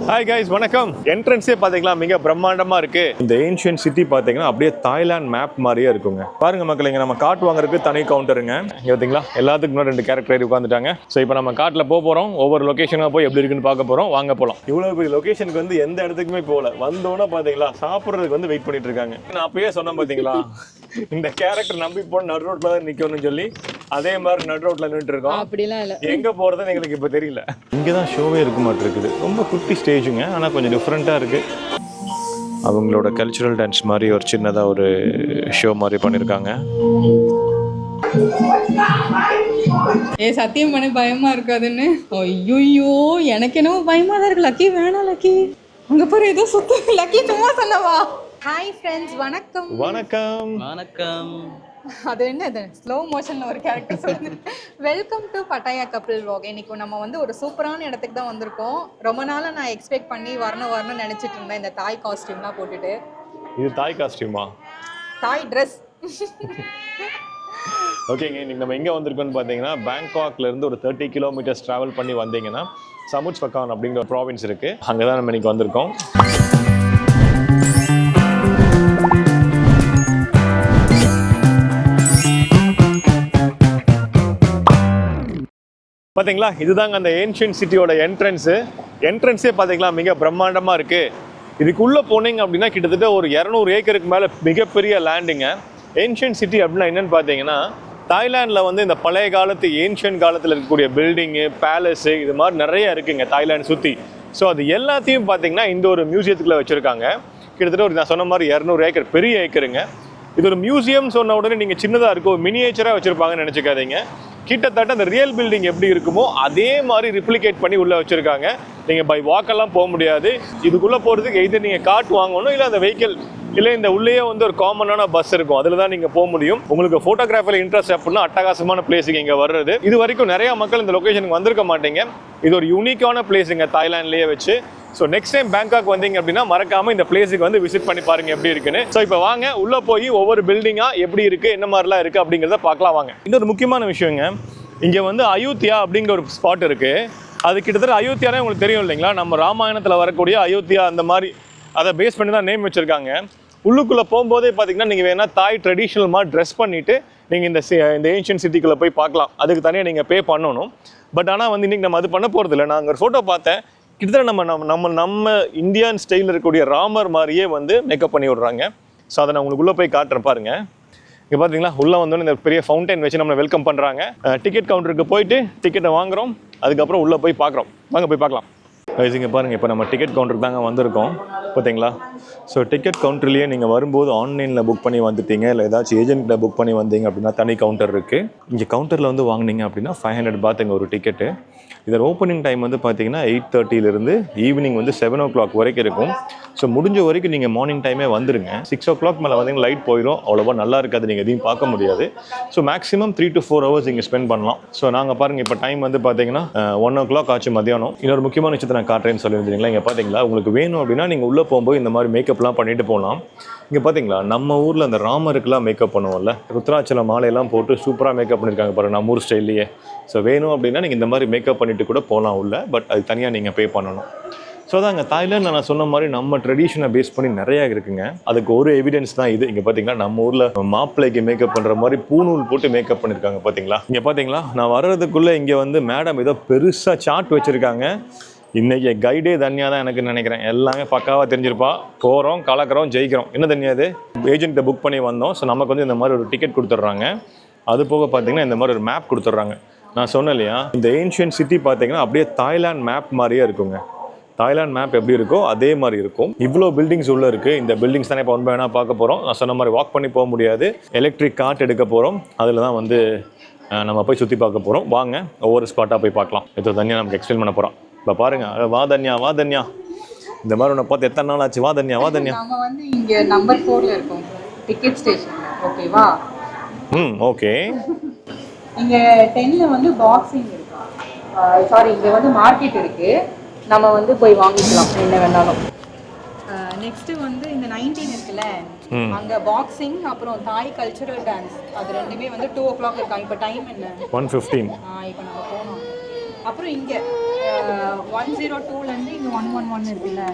Hi guys, வணக்கம். என்ட்ரன்ஸே பார்த்தீங்களா மிக பிரம்மாண்டமாக இருக்கு. இந்த ஏன்ஷியன்ட் சிட்டி பார்த்தீங்கன்னா அப்படியே தாய்லாந்து மேப் மாதிரியே இருக்குங்க. பாருங்க மக்கள், இங்கே நம்ம காட் வாங்குறதுக்கு தனி கவுண்டருங்க. இங்கே பார்த்தீங்களா எல்லாத்துக்கும் முன்னாடி 2 கேரக்டர் உட்காந்துட்டாங்க. ஸோ இப்போ நம்ம காட்டில் போகிறோம். ஒவ்வொரு லொக்கேஷனாக போய் எப்படி இருக்குன்னு பார்க்க போகிறோம். வாங்க போகலாம். இவ்வளோ பெரிய லொக்கேஷனுக்கு வந்து எந்த இடத்துக்குமே போகல. வந்தோன்னே பார்த்தீங்களா சாப்பிட்றதுக்கு வந்து வெயிட் பண்ணிட்டு இருக்காங்க. நான் அப்பயே சொன்னேன் பார்த்தீங்களா, இந்த கேரக்டர் நம்பி போன நடு ரோட்ல தான் நிற்கணும்னு சொல்லி அதே மாதிரி நடு ரோட்ல நின்றுட்டு இருக்கோம். அப்படிலாம் இல்லை, எங்கே போகிறதுன்னு எங்களுக்கு இப்போ தெரியல. இங்கே தான் ஷோவே இருக்க மாட்டிருக்குது. ரொம்ப குட்டி ஸ்டேஜுங்க, ஆனால் கொஞ்சம் டிஃப்ரெண்ட்டாக இருக்குது. அவங்களோட கல்ச்சுரல் டான்ஸ் மாதிரி ஒரு சின்னதாக ஒரு ஷோ மாதிரி பண்ணியிருக்காங்க. சத்தியம் பண்ண பயமா இருக்காதுன்னு. ஐயோ, எனக்கு என்னவோ பயமா தான் இருக்கு. லக்கி வேணாம், லக்கி அங்க பாரு ஏதோ சுத்து. லக்கி சும்மா சொன்னவா. ஹாய் ஃப்ரெண்ட்ஸ், வணக்கம். வணக்கம் வணக்கம். அது என்ன ஸ்லோ மோஷன்ல ஒரு கேரக்டர் சொல்லுது. Welcome to பட்டாயா couple vlog. இன்னைக்கு நம்ம வந்து ஒரு சூப்பரான இடத்துக்கு தான் வந்திருக்கோம். ரொம்ப நாளாக நான் எக்ஸ்பெக்ட் பண்ணி வரணும்னு நினச்சிட்டு இருந்தேன். இந்த தாய் காஸ்டியூம்லாம் போட்டுட்டு. இது தாய் காஸ்டியூமா? தாய் ட்ரெஸ். ஓகேங்க, இன்னைக்கு நம்ம எங்கே வந்திருக்கோம்னு பார்த்தீங்கன்னா, பேங்காக்ல இருந்து ஒரு 30 கிலோமீட்டர்ஸ் ட்ராவல் பண்ணி வந்தீங்கன்னா சமுச் பக்கான் அப்படிங்கிற ஒரு ப்ராவின்ஸ் இருக்கு. அங்கே தான் நம்ம இன்னைக்கு வந்திருக்கோம். பார்த்தீங்களா, இதுதாங்க அந்த ஏன்ஷியன்ட் சிட்டியோட என்ட்ரன்ஸே பார்த்தீங்களா மிக பிரம்மாண்டமாக இருக்குது. இதுக்குள்ளே போனீங்க அப்படின்னா கிட்டத்தட்ட ஒரு 200 ஏக்கருக்கு மேலே மிகப்பெரிய லேண்டுங்க. ஏன்ஷியன்ட் சிட்டி அப்படின்னா என்னென்னு பார்த்தீங்கன்னா, தாய்லாண்டில் வந்து இந்த பழைய காலத்து ஏன்ஷியன்ட் காலத்தில் இருக்கக்கூடிய பில்டிங்கு, பேலஸு, இது மாதிரி நிறைய இருக்குங்க தாய்லாந்து சுற்றி. ஸோ அது எல்லாத்தையும் பார்த்தீங்கன்னா இந்த ஒரு மியூசியத்துக்குள்ளே வச்சுருக்காங்க. கிட்டத்தட்ட ஒரு நான் சொன்ன மாதிரி 200 ஏக்கர், பெரிய ஏக்கருங்க. இது ஒரு மியூசியம் சொன்ன உடனே நீங்கள் சின்னதாக இருக்கும் மினியேச்சராக வச்சுருப்பாங்கன்னு நினச்சிக்காதீங்க. கிட்டத்தட்ட அந்த ரியல் பில்டிங் எப்படி இருக்குமோ அதே மாதிரி ரிப்ளிகேட் பண்ணி உள்ளே வச்சுருக்காங்க. நீங்கள் பை வாக்கெல்லாம் போக முடியாது. இதுக்குள்ளே போகிறதுக்கு எது நீங்கள் காட் வாங்கணும், இல்லை அந்த வெஹிக்கிள், இல்லை இந்த உள்ளேயே வந்து ஒரு காமனான பஸ் இருக்கும், அதில் தான் நீங்கள் போக முடியும். உங்களுக்கு ஃபோட்டோகிராஃபில் இன்ட்ரெஸ்ட் அப்படின்னா அட்டகாசமான பிளேஸுக்கு இங்கே வர்றது. இது வரைக்கும் நிறையா மக்கள் இந்த லொக்கேஷனுக்கு வந்திருக்க மாட்டீங்க. இது ஒரு யூனிக்கான பிளேஸுங்க தாய்லாண்ட்லேயே வச்சு. ஸோ நெக்ஸ்ட் டைம் பேங்காக் வந்தீங்க அப்படின்னா மறக்காமல் இந்த பிளேஸுக்கு வந்து விசிட் பண்ணி பாருங்க எப்படி இருக்குன்னு. ஸோ இப்போ வாங்க உள்ளே போய் ஒவ்வொரு பில்டிங்காக எப்படி இருக்குது, என்ன மாதிரிலாம் இருக்குது அப்படிங்கிறத பார்க்கலாம் வாங்க. இன்னொரு முக்கியமான விஷயங்க, இங்கே வந்து அயோத்தியா அப்படிங்கிற ஒரு ஸ்பாட் இருக்குது. அது கிட்டத்தட்ட அயோத்தியானே உங்களுக்கு தெரியும் இல்லைங்களா, நம்ம ராமாயணத்தில் வரக்கூடிய அயோத்தியா அந்த மாதிரி அதை பேஸ் பண்ணி தான் நேம் வச்சுருக்காங்க. உள்ளுக்குள்ளே போகும்போதே பார்த்தீங்கன்னா நீங்கள் வேணால் தாய் ட்ரெடிஷ்னல் மாதிரி ட்ரெஸ் பண்ணிவிட்டு நீங்கள் இந்த ஏன்ஷியன்ட் சிட்டிக்குள்ளே போய் பார்க்கலாம். அதுக்கு தனியாக நீங்கள் பே பண்ணணும். பட் ஆனால் வந்து இன்றைக்கி நம்ம அது பண்ண போகிறதில்ல. நான் அங்கே ஒரு ஃபோட்டோ பார்த்தேன். கிட்டத்தட்ட நம்ம இந்தியன் ஸ்டைலில் இருக்கக்கூடிய ராமர் மாதிரியே வந்து மேக்கப் பண்ணி விடுறாங்க. ஸோ அதை நான் உங்களுக்கு உள்ளே போய் காட்டுறேன் பாருங்க. இங்கே பார்த்தீங்களா, உள்ளே வந்தோன்னு இந்த பெரிய ஃபவுண்டைன் வச்சு நம்மளை வெல்கம் பண்ணுறாங்க. டிக்கெட் கவுண்டருக்கு போயிட்டு டிக்கெட்டை வாங்குகிறோம். அதுக்கப்புறம் உள்ளே போய் பார்க்குறோம். வாங்க போய் பார்க்கலாம். இங்கே பாருங்கள், இப்போ நம்ம டிக்கெட் கவுண்டருக்கு தாங்க வந்திருக்கோம் பார்த்தீங்களா. ஸோ டிக்கெட் கவுண்டர்லேயே நீங்கள் வரும்போது ஆன்லைனில் புக் பண்ணி வந்துட்டீங்க, இல்லை ஏதாச்சும் ஏஜென்ட்டில் புக் பண்ணி வந்தீங்க அப்படின்னா தனி கவுண்டர் இருக்குது. இங்கே கவுண்டரில் வந்து வாங்கினீங்க அப்படின்னா 500 பாத் இங்கே ஒரு டிக்கெட்டு. இதோட ஓப்பனிங் டைம் வந்து பார்த்தீங்கன்னா 8:30 ஈவினிங் வந்து 7 o'clock வரைக்கும் இருக்கும். ஸோ முடிஞ்ச வரைக்கும் நீங்கள் மார்னிங் டைமே வந்துடுங்க. 6 o'clock மேலே வந்தீங்கன்னா லைட் போயிடும், அவ்வளோவா நல்லா இருக்காது, நீங்கள் எதையும் பார்க்க முடியாது. ஸோ மேக்ஸிமம் 3 to 4 hours இங்கே ஸ்பெண்ட் பண்ணலாம். ஸோ நாங்கள் பாருங்கள், இப்போ டைம் வந்து பார்த்தீங்கன்னா 1 o'clock ஆச்சு மதியானம். இன்னொரு முக்கியமான விஷயத்தை நான் காட்டுறேன்னு சொல்லியிருந்தீங்களா. இங்கே பார்த்தீங்களா, உங்களுக்கு வேணும் அப்படின்னா நீங்கள் உள்ளே போகும்போது இந்த மாதிரி மேக்கப்லாம் பண்ணிட்டு போகலாம். இங்கே பார்த்தீங்களா, நம்ம ஊரில் அந்த ராமருக்குலாம் மேக்கப் பண்ணுவோம்ல, ருத்ராட்சல மாலையெல்லாம் போட்டு சூப்பராக மேக்கப் பண்ணியிருக்காங்க பாருங்கள், நம்ம ஊர் ஸ்டைல்லையே. ஸோ வேணும் அப்படின்னா நீங்கள் இந்த மாதிரி மேக்கப் பண்ணிட்டு கூட போகலாம் உள்ள. பட் அது தனியாக நீங்கள் பே பண்ணணும். ஸோ அதாங்க தாய்லாந்து நான் சொன்ன மாதிரி நம்ம ட்ரெடிஷனை பேஸ் பண்ணி நிறையா இருக்குங்க. அதுக்கு ஒரு எவிடன்ஸ் தான் இது. இங்கே பார்த்தீங்கன்னா நம்ம ஊரில் மாப்பிள்ளைக்கு மேக்கப் பண்ணுற மாதிரி பூநூல் போட்டு மேக்கப் பண்ணியிருக்காங்க பார்த்தீங்களா. இங்கே பார்த்தீங்களா, நான் வர்றதுக்குள்ளே இங்கே வந்து மேடம் ஏதோ பெருசாக சார்ட் வச்சுருக்காங்க. இன்றைக்கி கைடே தனியாக தான் எனக்கு நினைக்கிறேன். எல்லாமே பக்காவாக தெரிஞ்சிருப்பா. போகிறோம், கலக்கிறோம், ஜெயிக்கிறோம். என்ன தனியாது, ஏஜென்ட்டை புக் பண்ணி வந்தோம். ஸோ நமக்கு வந்து இந்த மாதிரி ஒரு டிக்கெட் கொடுத்துட்றாங்க. அது போக பார்த்தீங்கன்னா இந்த மாதிரி ஒரு மேப் கொடுத்துட்றாங்க. நான் சொன்னேன் இல்லையா, இந்த ஏன்ஷியன்ட் சிட்டி பார்த்தீங்கன்னா அப்படியே தாய்லாந்து மேப் மாதிரியே இருக்குங்க. தாய்லாந்து மேப் எப்படி இருக்கோ அதே மாதிரி இருக்கும். இவ்வளோ பில்டிங்ஸ் உள்ளே இருக்குது. இந்த பில்டிங்ஸ் தானே இப்போ ஒன் பை ஒன்னாக பார்க்க போகிறோம். நான் சொன்ன மாதிரி வாக் பண்ணி போக முடியாது. எலக்ட்ரிக் கார்ட் எடுக்க போகிறோம். அதில் தான் வந்து நம்ம போய் சுற்றி பார்க்க போகிறோம். வாங்க ஒவ்வொரு ஸ்பாட்டாக போய் பார்க்கலாம். இதோ தனியாக நமக்கு எக்ஸ்பிளைன் பண்ண போகிறோம். இப்போ பாருங்கள், வா தன்யா இந்த மாதிரி ஒன்று பார்த்து எத்தனை நாள் ஆச்சு. வா தன்யா. நம்ம வந்து இங்கே நம்பர் 4ல இருக்கோம், டிக்கெட் ஸ்டேஷன். ஓகேவா? ஓகே. இங்கே 10ல வந்து பாக்ஸிங் இருக்கு. சாரி, இங்கே வந்து மார்க்கெட் இருக்குது. நம்ம வந்து போய் வாங்கிக்கலாம் என்ன வேணாலும். நெக்ஸ்ட் வந்து இந்த 19 இருக்குல்ல, அங்க பாக்ஸிங் அப்புறம் தாய் கல்ச்சுரல் டான்ஸ், அது ரெண்டுமே வந்து 2 o'clock இருக்காங்க. இப்போ டைம் என்ன? 1:15. இப்போ நம்ம போனோம். அப்புறம் இங்க 102ல இருந்து இங்க 111 இருக்குல்ல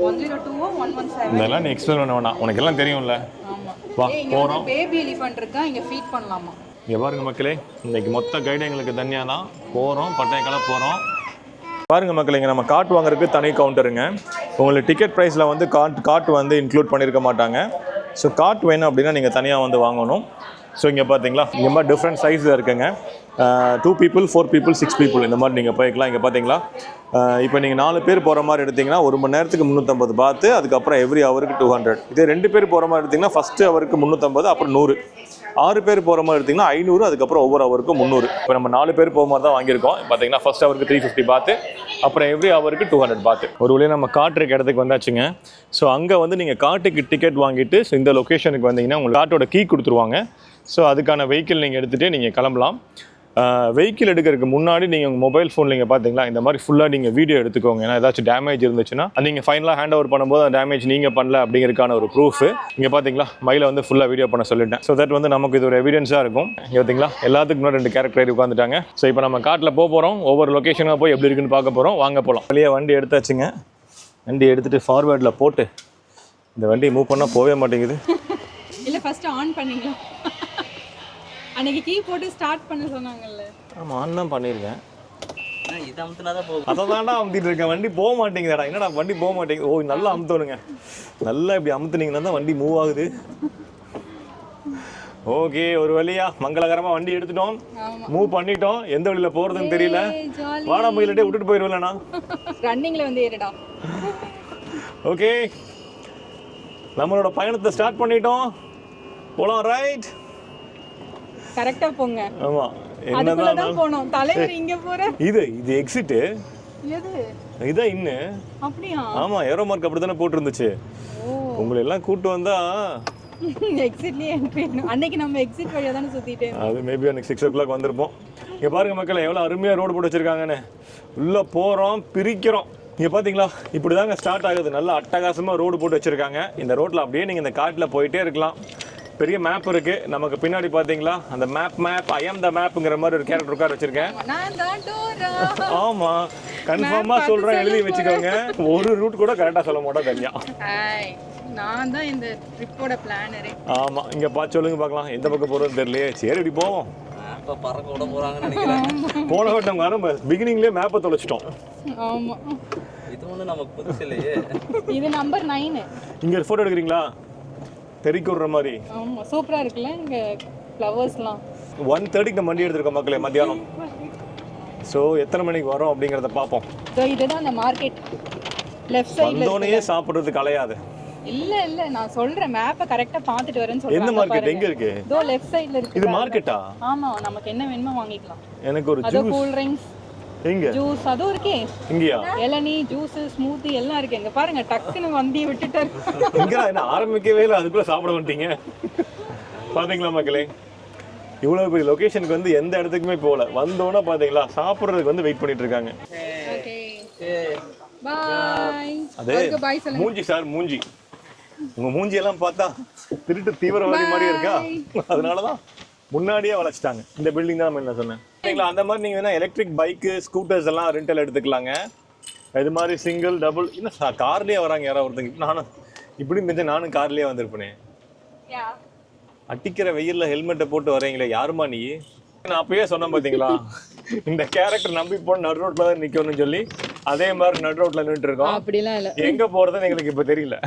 102 117 இதெல்லாம் நீ எக்ஸ்பிளைன் பண்ண வேணாம், உனக்கு எல்லாம் தெரியும்ல. ஆமா. வா இங்க போறோம். பேபி எலிஃபண்ட் இருக்கா, இங்க ஃபீட் பண்ணலாமா. இங்கே பாருங்க மக்களே, இன்னைக்கு மொத்த கைடு எங்களுக்கு தனியாக தான். போகிறோம், பட்டையக்கால போகிறோம். பாருங்க மக்களே, இங்கே நம்ம கார்ட் வாங்குறதுக்கு தனி கவுண்டருங்க. உங்களுக்கு டிக்கெட் ப்ரைஸில் வந்து கார்ட் வந்து இன்க்ளூட் பண்ணியிருக்க மாட்டாங்க. ஸோ கார்ட் வேணும் அப்படின்னா நீங்கள் தனியாக வந்து வாங்கணும். ஸோ இங்கே பார்த்தீங்களா, இங்கே மாதிரி டிஃப்ரெண்ட் சைஸில் இருக்குங்க. 2 people 4 people 6 people இந்த மாதிரி நீங்கள் போய்க்கலாம். இங்கே பார்த்தீங்களா, இப்போ நீங்கள் 4 பேர் போகிற மாதிரி எடுத்திங்கன்னா 1 மணி நேரத்துக்கு 350 பாத்து, அதுக்கப்புறம் எவ்ரி ஹவருக்கு 200. இதே 2 பேர் போகிற மாதிரி எடுத்திங்கன்னா ஃபஸ்ட்டு ஹவருக்கு 350, அப்புறம் 100. 6 பேர் போகிற மாதிரி எடுத்திங்கன்னா 500, அதுக்கப்புறம் ஒவ்வொரு ஹவருக்கும் 300. இப்போ நம்ம 4 பேர் போகிற மாதிரி தான் வாங்கியிருக்கோம். பார்த்தீங்கன்னா ஃபஸ்ட் ஹவருக்கு 350 பாத்து, அப்புறம் எவ்ரி ஹவருக்கு 200 பாத்து. ஒரு வழியாக நம்ம கார்ட் இருக்க இடத்துக்கு வந்தாச்சுங்க. ஸோ அங்கே வந்து நீங்கள் கார்ட்டுக்கு டிக்கெட் வாங்கிட்டு ஸோ இந்த லொக்கேஷனுக்கு வந்தீங்கன்னா உங்களுக்கு கார்ட்டோட கீ கொடுத்துருவாங்க. ஸோ அதுக்கான வெஹிக்கிள் நீங்கள் எடுத்துகிட்டு நீங்கள் கிளம்பலாம். வெஹிக்கிள் எடுக்கிறதுக்கு முன்னாடி நீங்கள் உங்கள் மொபைல் ஃபோனில் நீங்கள் பார்த்தீங்களா இந்த மாதிரி ஃபுல்லாக நீங்கள் வீடியோ எடுத்துக்கோங்க. ஏன்னா ஏதாச்சும் டேமேஜ் இருந்துச்சுன்னா நீங்கள் ஃபைனலாக ஹேண்ட் ஓவர் பண்ணும்போது அந்த டேமேஜ் நீங்கள் பண்ணல அப்படிங்கிறதுக்கான ஒரு ப்ரூஃப். இங்கே பார்த்தீங்களா மயில வந்து ஃபுல்லாக வீடியோ பண்ண சொல்லிட்டேன். ஸோ தட் வந்து நமக்கு இது ஒரு எவிடன்ஸாக இருக்கும். இங்கே பார்த்தீங்களா எல்லாத்துக்கு முன்னாடி 2 கேரக்டர் உட்காந்துட்டாங்க. ஸோ இப்போ நம்ம காட்டில் போகிறோம், ஒவ்வொரு லொக்கேஷனாக போய் எப்படி இருக்குன்னு பார்க்க போகிறோம். வாங்க போகலாம். வெளியே வண்டி எடுத்தாச்சுங்க. வண்டி எடுத்துகிட்டு ஃபார்வேர்டில் போட்டு இந்த வண்டி மூவ் பண்ணால் போகவே மாட்டேங்குது. இல்லை ஃபஸ்ட்டு ஆன் பண்ணிங்களா? அன்னைக்கு கீ போட்டு ஸ்டார்ட் பண்ண சொன்னாங்கல்ல. ஆமாம், ஆன் தான் பண்ணியிருக்கேன். இதை அமுத்துனா தான் போகும். அதை தாண்டா அமுத்திட்டு இருக்கேன். வண்டி போக மாட்டேங்குதுடா. என்னடா வண்டி போக மாட்டேங்குது? ஓ நல்லா அமுத்தணுங்க. நல்லா இப்படி அமுத்துனீங்கன்னா தான் வண்டி மூவ் ஆகுது. ஓகே, ஒரு வழியா மங்களகரமாக வண்டி எடுத்துட்டோம், மூவ் பண்ணிட்டோம். எந்த வழியில் போகிறதுன்னு தெரியல. வாடா மயிலிட்டே விட்டுட்டு போயிடுவேலண்ணா. ரன்னிங்கில் வந்து ஏறிடா. ஓகே, நம்மளோட பயணத்தை ஸ்டார்ட் பண்ணிட்டோம். போலாம். ரைட், கரெக்டா போங்க. ஆமா, அதுக்குள்ள தான் போணும். தலைவர் இங்க போற. இது எக்ஸிட். எது இதான் இன்னு. அப்படியா? ஆமா, ஏரோ மார்க் அப்படி தானே போட்டு இருந்துச்சு. உங்களை எல்லாம் கூட்டு வந்தா எக்ஸிட்லயே என்ட்ரி. அன்னைக்கு நம்ம எக்ஸிட் வழியா தானே சுத்திட்டே. அது மேபி அன்னைக்கு 6 o'clock வந்திருப்போம். இங்க பாருங்க மக்களே, எவ்வளவு அருமையா ரோடு போட்டு வச்சிருக்காங்கன்னு. உள்ள போறோம், பிரிக்கிறோம். இங்க பாத்தீங்களா, இப்படிதாங்க ஸ்டார்ட் ஆகுது. நல்லா அட்டகாசமா ரோடு போட்டு வச்சிருக்காங்க. இந்த ரோட்ல அப்படியே நீங்க இந்த காட்டுல போயிட்டே இருக்கலாம். பெரிய மேப் இருக்கு நமக்கு பின்னாடி. பாத்தீங்களா அந்த மேப் ஐ ஆம் த மேப்ங்கிற மாதிரி ஒரு கேரக்டர் உட்கார வச்சிருக்கேன். ஆமா, கன்ஃபார்மா சொல்றேன், எழுதி வச்சுக்கோங்க. ஒரு ரூட் கூட கரெக்டா சொல்ல மாட்டோம் தனியா. நான் தான் இந்த ட்ரிப்போட பிளானரே. ஆமா, இங்க பார்த்து சொல்லுங்க பார்க்கலாம் எந்த பக்கம் போறதுன்னு தெரியலையே. சரி, இப்படி போவோம். மேப்பை பறக்க விட போறாங்கன்னு நினைக்கிறேன். போன வட்டம் நம்ம பிகினிங்லயே மேப்பை தொலைச்சிட்டோம். ஆமா, இது ஒண்ணு நமக்கு புதுசு இல்லையே. இது நம்பர் 9. இங்க போட்டோ எடுக்கிறீங்களா? தெறிக்கு விடுற மாதிரி. ஆமா, சூப்பரா இருக்குல்ல. இங்க ஃப்ளவர்ஸ்லாம். 1:30க்கு நம்ம வண்டி எடுத்துருக்கோம் மக்களே, மத்தியானம். ஸோ எத்தனை மணிக்கு வரோம் அப்படிங்கிறத பார்ப்போம். இதுதான் அந்த மார்க்கெட். லெஃப்ட் சைடுல வந்தோடனே சாப்பிட்றதுக்கு அலையாது. இல்ல நான் சொல்றேன், மேப்பை கரெக்டா பார்த்துட்டு வரேன்னு சொல்றேன். எந்த மார்க்கெட் எங்க இருக்கு? இதோ லெஃப்ட் சைடுல இருக்கு. இது மார்க்கெட்டா? ஆமா, நமக்கு என்ன வேணுமோ வாங்கிக்கலாம். எனக்கு ஒரு அது ஜூஸ். கூல் ட்ரிங்க்ஸ், எங்க ஜூஸ் அதுவும் இருக்கே. இங்கயா? இளநீ, ஜூஸ், ஸ்மூத்தி எல்லாம் இருக்கு. இங்க பாருங்க, டக்குன்னு வண்டி விட்டுட்டாரு. இங்க என்ன ஆரம்பிக்கவே இல்லை, அதுக்குள்ள சாப்பிட வந்துட்டீங்க. பாத்தீங்களா மக்களே, இவ்வளவு பெரிய லொகேஷனுக்கு வந்து எந்த இடத்துக்குமே போகல. வந்தோன்னா பாத்தீங்களா சாப்பிட்றதுக்கு வந்து வெயிட் பண்ணிட்டு இருக்காங்க. பாய். அதே மூஞ்சி சார், மூஞ்சி உங்க மூஞ்சி எல்லாம் பார்த்தா திருட்டு தீவிரவாதி மாதிரி இருக்கா? அதனாலதான் முன்னாடியே வளைச்சிட்டாங்க. இந்த பில்டிங் தான் நம்ம என்ன சொன்னேன். அந்த மாதிரி நீங்க வேணா எலக்ட்ரிக் பைக்கு, ஸ்கூட்டர்ஸ் எல்லாம் ரெண்டல் எடுத்துக்கலாங்க. இது மாதிரி சிங்கிள், டபுள். இன்னும் கார்லயே வராங்க யாராவது ஒருத்தங்க. நானும் இப்படி மிஞ்ச நானும் கார்லயே வந்திருப்பேனே. அட்டிக்கிற வெயில்ல ஹெல்மெட்டை போட்டு வரீங்களே, யாருமா நீ? நான் அப்பயே சொன்னேன் பாத்தீங்களா, இந்த கேரக்டர் நம்பி போன நடு ரோட்ல தான் நிக்கணும்னு சொல்லி. அதே மாதிரி நடு ரோட்ல நின்றுட்டு இருக்கோம். அப்படிலாம் இல்ல, எங்க போறதுன்னு எங்களுக்கு இப்ப தெரியல.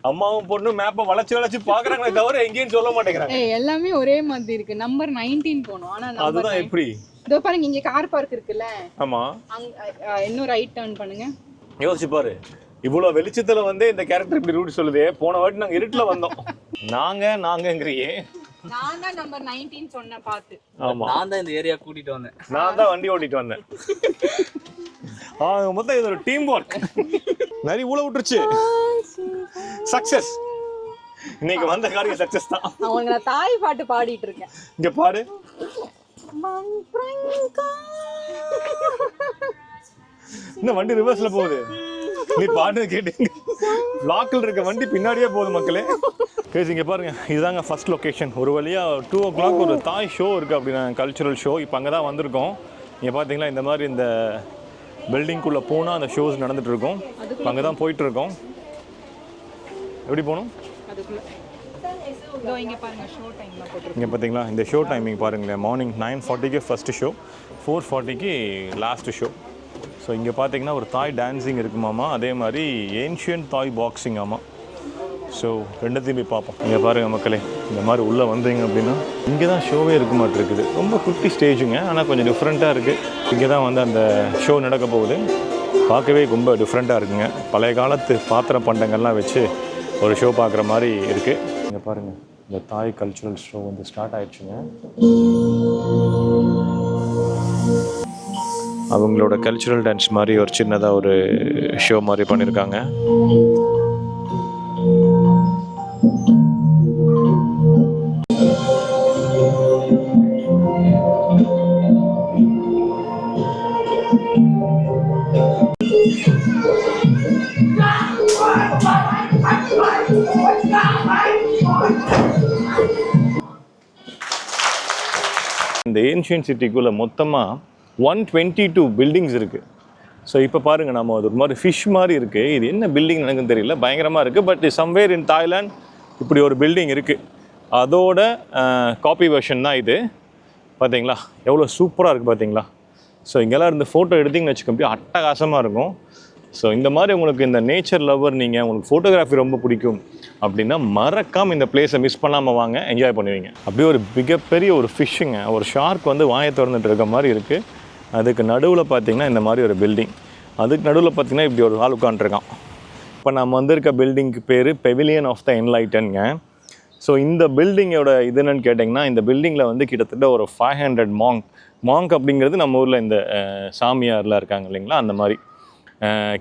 அம்மாவும் பொண்ணு மேப்பை வளைச்சு பாக்குறாங்களே தவிர எங்கேயும் சொல்ல மாட்டேங்கிறாங்க. எல்லாமே ஒரே மாதிரி இருக்கு. நம்பர் 19 போணும். ஆனா அதுதான் எப்படி? இதோ பாருங்க, இங்க கார் பார்க் இருக்குல்ல. ஆமா, இன்னும் ரைட் டர்ன் பண்ணுங்க. யோசிச்சு பாரு, இவ்வளவு வெளிச்சத்துல வந்து இந்த கேரக்டர் இப்படி ரூட் சொல்லுதே. போன வாட்டி நாங்க இருட்டுல வந்தோம். நாங்கங்கிறியே. நான் தான் நம்பர் 19 சொன்னேன் பாத்து. ஆமா, நான் தான் இந்த ஏரியா கூட்டிட்டு வந்தேன். நான் தான் வண்டி ஓட்டிட்டு வந்தேன். மொத்தம் இது ஒரு டீம் ஒர்க். நிறைய ஊழ விட்டுருச்சு. சக்சஸ். இன்னைக்கு வந்த காரியம் சக்சஸ் தான். அவங்க நான் தாய் பாட்டு பாடிட்டு இருக்கேன். இங்க பாரு, இந்த வண்டி ரிவர்ஸ்ல போகுது. நீ பாட்டு கேட்டீங்க. பிளாக்ல இருக்க வண்டி பின்னாடியே போகுது மக்களே. இங்க பாருங்க, இதுதாங்க ஃபர்ஸ்ட் லொகேஷன். ஒரு வழியா 2 o'clock ஒரு தாய் ஷோ இருக்கு அப்படின்னா, கல்ச்சுரல் ஷோ. இப்போ அங்கே தான் வந்திருக்கோம். இங்கே பார்த்தீங்களா இந்த மாதிரி இந்த பில்டிங்குள்ளே போனால் அந்த ஷோஸ் நடந்துகிட்டு இருக்கும். அங்கே தான் போயிட்டுருக்கோம். எப்படி போகணும்? இங்கே பார்த்தீங்களா இந்த ஷோ டைமிங் பாருங்களேன். மார்னிங் 9:40க்கு ஃபஸ்ட்டு ஷோ, 4:40க்கு லாஸ்ட்டு ஷோ. ஸோ இங்கே பார்த்தீங்கன்னா ஒரு தாய் டான்ஸிங் இருக்குமாமா, அதே மாதிரி ஏன்ஷியன்ட் தாய் பாக்ஸிங் ஆமாம். ஸோ ரெண்டுத்தையும் போய் பார்ப்போம். இங்கே பாருங்கள் மக்களே, இந்த மாதிரி உள்ளே வந்தீங்க அப்படின்னா இங்கே தான் ஷோவே இருக்க மாட்டிருக்குது. ரொம்ப குட்டி ஸ்டேஜுங்க, ஆனால் கொஞ்சம் டிஃப்ரெண்ட்டாக இருக்குது. இங்கே தான் வந்து அந்த ஷோ நடக்க போகுது. பார்க்கவே ரொம்ப டிஃப்ரெண்ட்டாக இருக்குங்க. பழைய காலத்து பாத்திர பண்டங்கள்லாம் வச்சு ஒரு ஷோ பார்க்குற மாதிரி இருக்குது. இங்கே பாருங்கள், இந்த தாய் கல்ச்சுரல் ஷோ வந்து ஸ்டார்ட் ஆயிடுச்சுங்க. அவங்களோட கல்ச்சுரல் டான்ஸ் மாதிரி ஒரு சின்னதாக ஒரு ஷோ மாதிரி பண்ணியிருக்காங்க. இந்த ஏன்ஷியன்ட் சிட்டிக்குள்ளே மொத்தமாக 122 பில்டிங்ஸ் இருக்குது. ஸோ இப்போ பாருங்கள், நம்ம அது ஒரு மாதிரி ஃபிஷ் மாதிரி இருக்குது. இது என்ன பில்டிங் எனக்குன்னு தெரியல, பயங்கரமாக இருக்குது. பட் சம்வேர் இன் தாய்லாந்து இப்படி ஒரு பில்டிங் இருக்குது. அதோட காப்பி வெர்ஷன் தான் இது. பார்த்தீங்களா எவ்வளோ சூப்பராக இருக்குது பார்த்தீங்களா. ஸோ இங்கெல்லாம் இருந்து ஃபோட்டோ எடுத்திங்கன்னு வச்சுக்கோங்க, அட்டகாசமாக இருக்கும். ஸோ இந்த மாதிரி உங்களுக்கு இந்த நேச்சர் லவர், நீங்கள் உங்களுக்கு ஃபோட்டோகிராஃபி ரொம்ப பிடிக்கும் அப்படின்னா மறக்காமல் இந்த பிளேஸை மிஸ் பண்ணாமல் வாங்க, என்ஜாய் பண்ணுவீங்க. அப்படியே ஒரு மிகப்பெரிய ஒரு ஃபிஷ்ஷுங்க, ஒரு ஷார்க் வந்து வாயை திறந்துட்டு இருக்க மாதிரி இருக்குது. அதுக்கு நடுவில் பார்த்திங்கன்னா இந்த மாதிரி ஒரு பில்டிங், அதுக்கு நடுவில் பார்த்திங்கன்னா இப்படி ஒரு ஆள் உட்காந்துருக்கான். இப்போ நம்ம வந்திருக்க பில்டிங்க்கு பேர் பெவிலியன் ஆஃப் த என்லைட்டன்ங்க. ஸோ இந்த பில்டிங்கோட இது என்னன்னு கேட்டிங்கன்னா, இந்த பில்டிங்கில் வந்து கிட்டத்தட்ட ஒரு 500 மாங்க் அப்படிங்கிறது நம்ம ஊரில் இந்த சாமியார்லாம் இருக்காங்க இல்லைங்களா, அந்த மாதிரி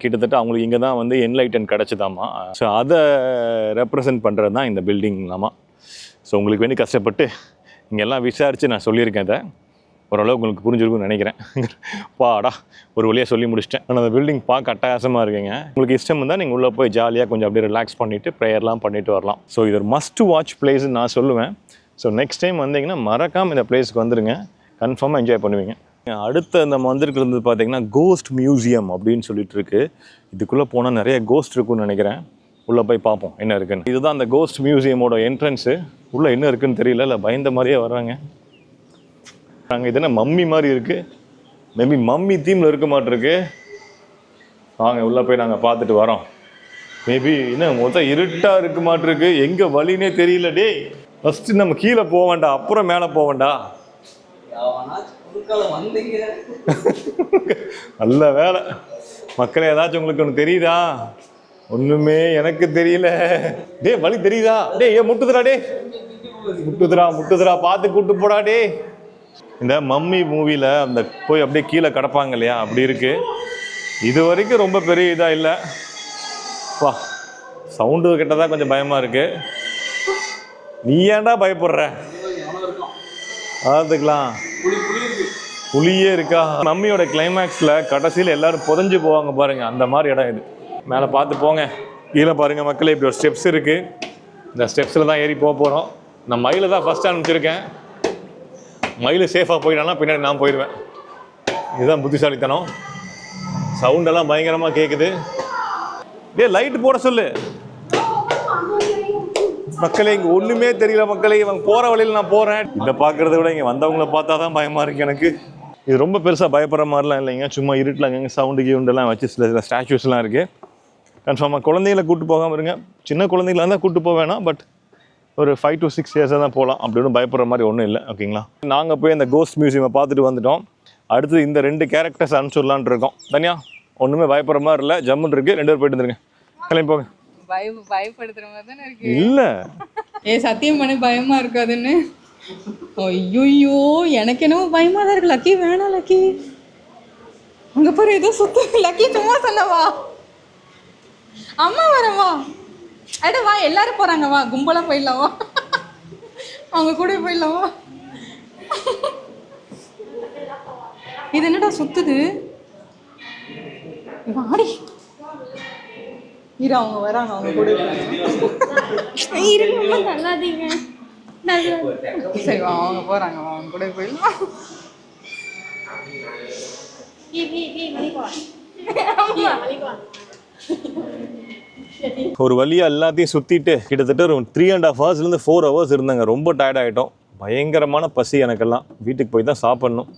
கிட்டத்தட்ட அவங்களுக்கு இங்கே தான் வந்து என்லைட்டன் கிடச்சிதாம்மா. ஸோ அதை ரெப்ரசன்ட் பண்ணுறது தான் இந்த பில்டிங்லாமா. ஸோ உங்களுக்கு வேண்டி கஷ்டப்பட்டு இங்கெல்லாம் விசாரித்து நான் சொல்லியிருக்கேன். இதை ஓரளவுக்கு உங்களுக்கு புரிஞ்சிருக்குன்னு நினைக்கிறேன். பாடா ஒரு வழியாக சொல்லி முடிச்சிட்டேன். ஆனால் அந்த பில்டிங் பார்க்க அட்டகாசமாக இருக்குங்க. உங்களுக்கு இஷ்டம் இருந்தால் நீங்கள் உள்ளே போய் ஜாலியாக கொஞ்சம் அப்படியே ரிலாக்ஸ் பண்ணிவிட்டு ப்ரேயர்லாம் பண்ணிவிட்டு வரலாம். ஸோ இது ஒரு மஸ்ட் வாட்ச் பிளேஸ்ன்னு நான் சொல்லுவேன். ஸோ நெக்ஸ்ட் டைம் வந்தீங்கன்னா மறக்காமல் இந்த பிளேஸ்க்கு வந்துடுங்க, கன்ஃபார்மாக என்ஜாய் பண்ணுவீங்க. அடுத்த நம்ம வந்திருக்கிறது பார்த்தீங்கன்னா கோஸ்ட் மியூசியம் அப்படின்னு சொல்லிட்டு இருக்கு. இதுக்குள்ளே போனால் நிறைய கோஸ்ட் இருக்குன்னு நினைக்கிறேன். உள்ளே போய் பார்ப்போம் என்ன இருக்குன்னு. இதுதான் அந்த கோஸ்ட் மியூசியமோட என்ட்ரன்ஸு. உள்ளே என்ன இருக்குன்னு தெரியல, இல்லை பயந்த மாதிரியே வர்றாங்க. நாங்கள் இது என்ன மம்மி மாதிரி இருக்குது, மேபி மம்மி தீமில் இருக்க மாட்டிருக்கு. வாங்க உள்ளே போய் நாங்கள் பார்த்துட்டு வரோம். மேபி என்ன மொத்தம் இருட்டாக இருக்க மாட்டிருக்கு, எங்கே வழினே தெரியல. டே ஃபஸ்ட்டு நம்ம கீழே போக வேண்டாம், அப்புறம் மேலே போக வேண்டாம். நல்ல வேலை மக்களே, ஏதாச்சும் உங்களுக்கு ஒன்று தெரியுதா? ஒன்றுமே எனக்கு தெரியல. டே வழி தெரியுதா? டே ஏன் முட்டுதுரா, டே முட்டுதுரா பார்த்து கூட்டு போடா. டே இந்த மம்மி மூவியில் அந்த போய் அப்படியே கீழே கிடப்பாங்க இல்லையா, அப்படி இருக்கு. இது வரைக்கும் ரொம்ப பெரிய இதாக இல்லை. வா சவுண்டு கிட்டதான் கொஞ்சம் பயமாக இருக்கு. நீ ஏன்டா பயப்படுற? பார்த்துக்கலாம், புளியே இருக்கா. மம்மியோட கிளைமேக்ஸில் கடைசியில் எல்லாரும் புதஞ்சு போவாங்க பாருங்க, அந்த மாதிரி இடம் இது. மேலே பார்த்து போங்க. கீழே பாருங்க மக்களே, இப்படி ஒரு ஸ்டெப்ஸ் இருக்குது. இந்த ஸ்டெப்ஸில் தான் ஏறி போக போகிறோம். நான் மயிலை தான் ஃபஸ்ட் அனுப்பிச்சிருக்கேன். மயில் சேஃபாக போயிட்டானா பின்னாடி நான் போயிடுவேன். இதுதான் புத்திசாலித்தனம். சவுண்டெல்லாம் பயங்கரமாக கேட்குது. டே லைட்டு போட சொல்லு மக்களே. இங்கே ஒன்றுமே தெரியல மக்களே. இவங்க போகிற வழியில் நான் போகிறேன். இதை பார்க்குறத விட இங்கே வந்தவங்கள பார்த்தா தான் பயமாக இருக்குது எனக்கு. இது ரொம்ப பெருசாக பயப்படுற மாதிரிலாம் இல்லைங்க. சும்மா இருட்டில் அங்கங்கே சவுண்டு கீவுண்டெல்லாம் வச்சு சில ஸ்டாச்சுஸ்லாம் இருக்குது. கன்ஃபார்மாக குழந்தைகளை கூப்பிட்டு போகாமல் இருங்க. சின்ன குழந்தைங்களா இருந்தால் கூப்பிட்டு போக வேணாம். பட் ஒரு 5 to 6 இயர்ஸாக தான் போகலாம். அப்படி ஒன்றும் பயப்படுற மாதிரி ஒன்றும் இல்லை. ஓகேங்களா, நாங்கள் போய் அந்த கோஸ்ட் மியூசியமை பார்த்துட்டு வந்துட்டோம். அடுத்து இந்த 2 கேரக்டர்ஸ் அனுப்பிச்சுடலான் இருக்கோம். தனியா ஒன்றுமே பயப்படுற மாதிரி இல்லை, ஜம்முன்னு இருக்குது. 2 பேர் போயிட்டு வந்துருங்க, கிளம்பி போங்க. பயப்படுத்துற மாதிரி தானே இருக்கு. இல்லை சத்தியம் பண்ணி பயமா இருக்காதுன்னு. ஐயோ எனக்கு என்னவோ பயமா தான் இருக்கு. லக்கி வேணாம், லக்கி அங்க பாரு ஏதோ சுத்து. லக்கி சும்மா சொன்னவா, அம்மா வரவா, அட வா எல்லாரும் போறாங்க, வா கும்பலா போயிடலாம், வா அவங்க கூட போயிடலாம், வா. இது என்னடா சுத்துது, வாடி இரு, அவங்க வராங்க, அவங்க கூட சரி வா அவங்க போறாங்க, வா அவங்க கூட போயிடலாம். ஒரு வழியாக எல்லாத்தையும் சுற்றிட்டு கிட்டத்தட்ட ஒரு 3.5 ஹவர்ஸ்லேருந்து 4 ஹவர்ஸ் இருந்தாங்க. ரொம்ப டயர்ட் ஆகிட்டோம். பயங்கரமான பசி எனக்கெல்லாம். வீட்டுக்கு போய் தான் சாப்பிட்ணும்.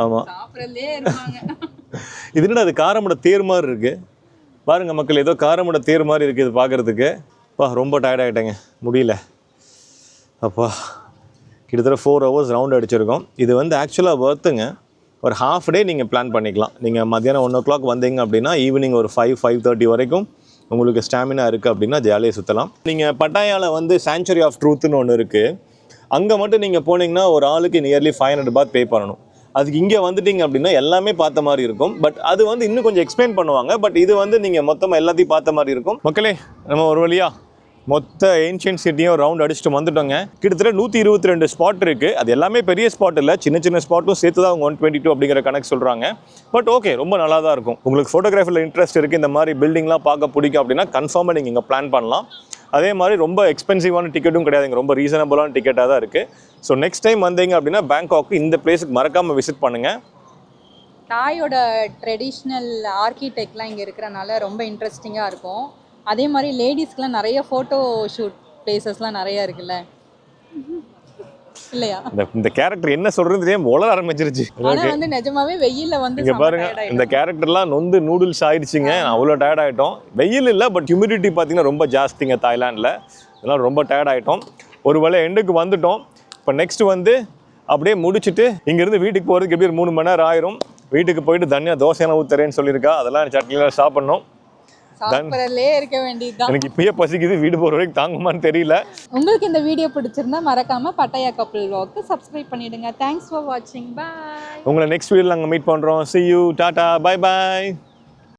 ஆமாம், இது என்னடா அது காரமட தேர் மாதிரி இருக்குது பாருங்க மக்கள். ஏதோ காரமட தேர் மாதிரி இருக்குது இது பார்க்குறதுக்கு. ரொம்ப டயர்ட் ஆகிட்டேங்க, முடியல. அப்பா கிட்டத்தட்ட 4 ஹவர்ஸ் ரவுண்ட் அடிச்சிருக்கோம். இது வந்து ஆக்சுவலாக ஒர்த்துங்க. ஒரு ஹாஃப் டே நீங்கள் பிளான் பண்ணிக்கலாம். நீங்கள் மத்தியானம் 1 o'clock வந்தீங்க அப்படின்னா ஈவினிங் ஒரு 5-5:30 வரைக்கும் உங்களுக்கு ஸ்டாமினா இருக்குது அப்படின்னா ஜாலியாக சுற்றலாம். நீங்கள் பட்டாயாவில் வந்து சாங்சுரி ஆஃப் ட்ரூத்துன்னு ஒன்று இருக்குது. அங்கே மட்டும் நீங்கள் போனீங்கன்னா ஒரு ஆளுக்கு நியர்லி 500 பாத் பே பண்ணணும். அதுக்கு இங்கே வந்துட்டீங்க அப்படின்னா எல்லாமே பார்த்த மாதிரி இருக்கும். பட் அது வந்து இன்னும் கொஞ்சம் எக்ஸ்பிளைன் பண்ணுவாங்க. பட் இது வந்து நீங்கள் மொத்தமாக எல்லாத்தையும் பார்த்த மாதிரி இருக்கும். மக்களே, நம்ம ஒரு வழியாக மொத்த ஏன்ஷியன்ட் சிட்டியும் ரவுண்ட் அடிச்சுட்டு வந்துட்டோங்க. கிட்டத்தட்ட 122 ஸ்பாட் இருக்குது. அது எல்லாமே பெரிய ஸ்பாட் இல்லை, சின்ன சின்ன ஸ்பாட்டும் சேர்த்து தான் அவங்க 122 அப்படிங்கிற கணக்கு சொல்கிறாங்க. பட் ஓகே, ரொம்ப நல்லா தான் இருக்கும். உங்களுக்கு ஃபோட்டோகிராஃபியில் இன்ட்ரெஸ்ட் இருக்குது, இந்த மாதிரி பில்டிங்லாம் பார்க்க பிடிக்கும் அப்படின்னா கன்ஃபார்மாக நீங்கள் இங்கே பிளான் பண்ணலாம். அதே மாதிரி ரொம்ப எக்ஸ்பென்சிவான டிக்கெட்டும் கிடையாதுங்க, ரொம்ப ரீசனபிளான டிக்கெட்டாக தான் இருக்குது. ஸோ நெக்ஸ்ட் டைம் வந்தீங்க அப்படின்னா பேங்காக்கு இந்த பிளேஸுக்கு மறக்காமல் விசிட் பண்ணுங்கள். தாயோட ட்ரெடிஷ்னல் ஆர்கிடெக்ட்லாம் இங்கே இருக்கிறனால ரொம்ப இன்ட்ரெஸ்டிங்காக இருக்கும். அதே மாதிரி லேடிஸ்க்குலாம் நிறைய ஃபோட்டோ ஷூட் பிளேசஸ்லாம் நிறைய இருக்குல்ல, இல்லையா? இந்த கேரக்டர் என்ன சொல்றது தெரியாம உலர ஆரம்பிச்சிருச்சு. ஆனால் வந்து நிஜமாவே வெயில்ல வந்து இங்கே பாருங்க, இந்த கேரக்டர்லாம் நொந்து நூடுல்ஸ் ஆயிடுச்சுங்க. அவ்வளோ டயர்ட் ஆகிட்டோம். வெயில் இல்லை, பட் ஹியூமிடிட்டி பார்த்தீங்கன்னா ரொம்ப ஜாஸ்திங்க தாய்லாண்டில். இதெல்லாம் ரொம்ப டயர்ட் ஆகிட்டோம். ஒரு வேளை எண்டுக்கு வந்துட்டோம். இப்போ நெக்ஸ்ட் வந்து அப்படியே முடிச்சுட்டு இங்கேருந்து வீட்டுக்கு போகிறதுக்கு எப்படி 3 மணி நேரம் ஆயிரும். வீட்டுக்கு போயிட்டு தனியா தோசையெல்லாம் ஊற்றுறேன்னு சொல்லியிருக்கா. அதெல்லாம் சட்னிலாம் சாப்பிட்ணும். சாப்பிட்றதுலே இருக்க வேண்டியதுதான். எனக்கு இப்பயே பசிக்குது, வீடு போகிற வரைக்கும் தாங்குமான்னு தெரியல. உங்களுக்கு இந்த வீடியோ பிடிச்சிருந்தா மறக்காம பட்டாயா கப்பிள் vlog சப்ஸ்கிரைப் பண்ணிடுங்க. தேங்க்ஸ் ஃபார் வாட்சிங். பாய். உங்களை நெக்ஸ்ட் வீடியோவில் நாங்கள் மீட் பண்ணுறோம். see you, Tata, bye bye.